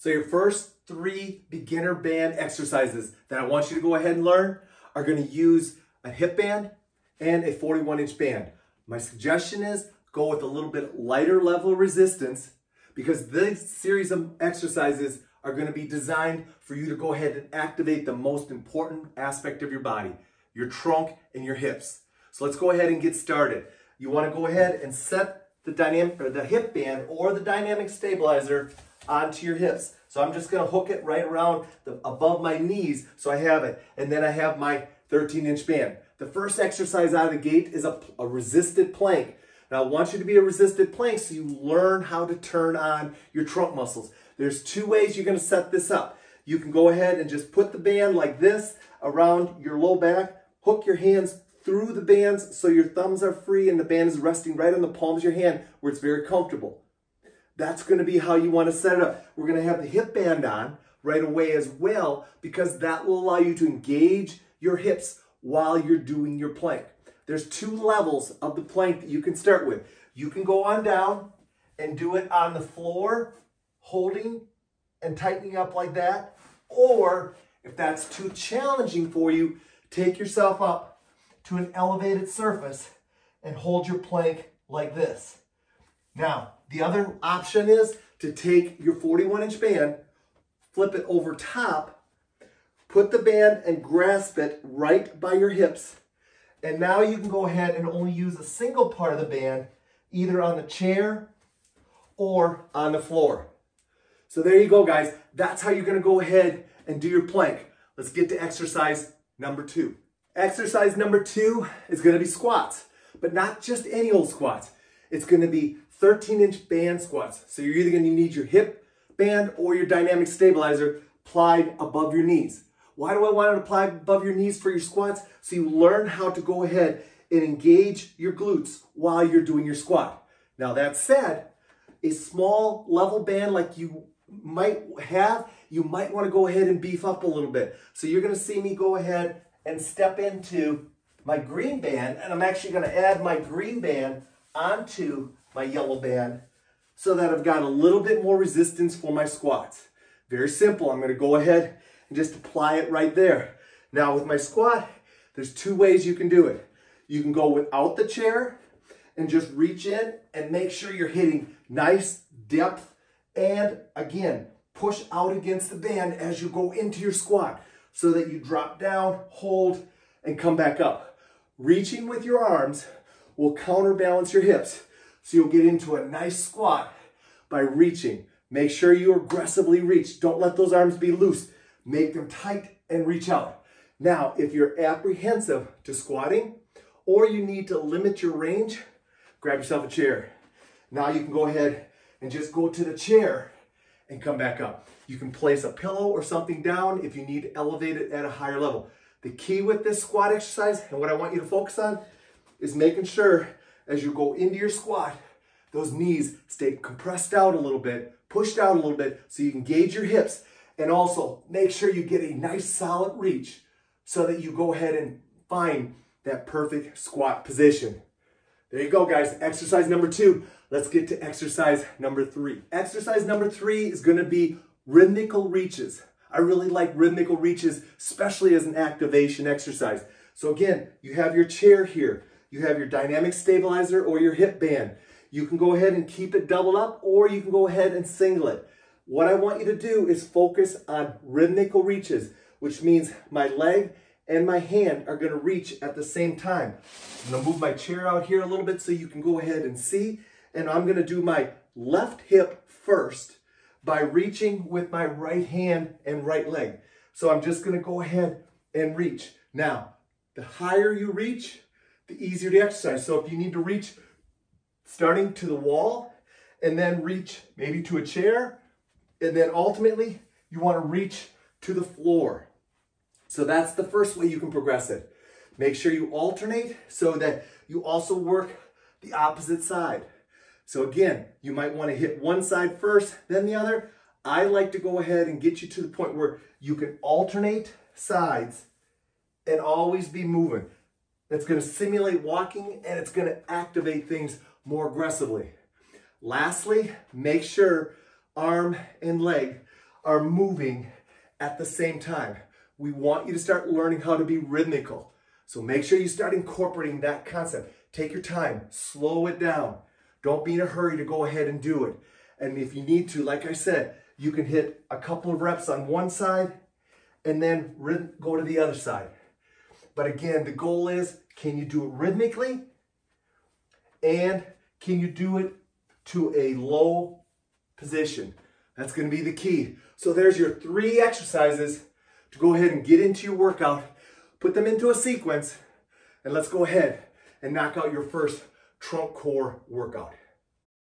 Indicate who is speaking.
Speaker 1: So your first 3 beginner band exercises that I want you to go ahead and learn are going to use a hip band and a 41-inch band. My suggestion is go with a little bit lighter level of resistance because this series of exercises are going to be designed for you to go ahead and activate the most important aspect of your body, your trunk and your hips. So let's go ahead and get started. You want to go ahead and set the hip band or the dynamic stabilizer onto your hips. So I'm just going to hook it right around above my knees so I have it. And then I have my 13-inch band. The first exercise out of the gate is a resisted plank. Now I want you to be a resisted plank so you learn how to turn on your trunk muscles. There's 2 ways you're going to set this up. You can go ahead and just put the band like this around your low back, hook your hands through the bands so your thumbs are free and the band is resting right on the palms of your hand where it's very comfortable. That's going to be how you want to set it up. We're going to have the hip band on right away as well because that will allow you to engage your hips while you're doing your plank. There's 2 levels of the plank that you can start with. You can go on down and do it on the floor, holding and tightening up like that. Or if that's too challenging for you, take yourself up to an elevated surface and hold your plank like this. Now, the other option is to take your 41-inch band, flip it over top, put the band and grasp it right by your hips. And now you can go ahead and only use a single part of the band, either on the chair or on the floor. So there you go, guys. That's how you're going to go ahead and do your plank. Let's get to exercise number 2. Exercise number 2 is going to be squats, but not just any old squats. It's going to be 13-inch band squats. So you're either going to need your hip band or your dynamic stabilizer applied above your knees. Why do I want it applied above your knees for your squats? So you learn how to go ahead and engage your glutes while you're doing your squat. Now that said, a small level band like you might have, you might want to go ahead and beef up a little bit. So you're going to see me go ahead and step into my green band, and I'm actually going to add my green band onto my yellow band so that I've got a little bit more resistance for my squats. Very simple. I'm going to go ahead and just apply it right there. Now with my squat, there's 2 ways you can do it. You can go without the chair and just reach in and make sure you're hitting nice depth and again, push out against the band as you go into your squat so that you drop down, hold, and come back up. Reaching with your arms will counterbalance your hips. So you'll get into a nice squat by reaching. Make sure you aggressively reach. Don't let those arms be loose. Make them tight and reach out. Now, if you're apprehensive to squatting or you need to limit your range, grab yourself a chair. Now you can go ahead and just go to the chair and come back up. You can place a pillow or something down if you need to elevate it at a higher level. The key with this squat exercise and what I want you to focus on is making sure as you go into your squat, those knees stay compressed out a little bit, pushed out a little bit so you can engage your hips and also make sure you get a nice solid reach so that you go ahead and find that perfect squat position. There you go, guys. Exercise number 2. Let's get to exercise number 3. Exercise number 3 is going to be rhythmical reaches. I really like rhythmical reaches, especially as an activation exercise. So again, you have your chair here. You have your dynamic stabilizer or your hip band. You can go ahead and keep it doubled up or you can go ahead and single it. What I want you to do is focus on rhythmical reaches, which means my leg and my hand are going to reach at the same time. I'm going to move my chair out here a little bit so you can go ahead and see. And I'm going to do my left hip first by reaching with my right hand and right leg. So I'm just going to go ahead and reach. Now, the higher you reach, the easier the exercise. So if you need to reach starting to the wall and then reach maybe to a chair, and then ultimately you want to reach to the floor. So that's the first way you can progress it. Make sure you alternate so that you also work the opposite side. So again, you might want to hit one side first, then the other. I like to go ahead and get you to the point where you can alternate sides and always be moving. That's going to simulate walking and it's going to activate things more aggressively. Lastly, make sure arm and leg are moving at the same time. We want you to start learning how to be rhythmical. So make sure you start incorporating that concept. Take your time, slow it down. Don't be in a hurry to go ahead and do it. And if you need to, like I said, you can hit a couple of reps on one side and then go to the other side. But again, the goal is, can you do it rhythmically? And can you do it to a low position? That's going to be the key. So there's your 3 exercises to go ahead and get into your workout. Put them into a sequence, and let's go ahead and knock out your first trunk core workout.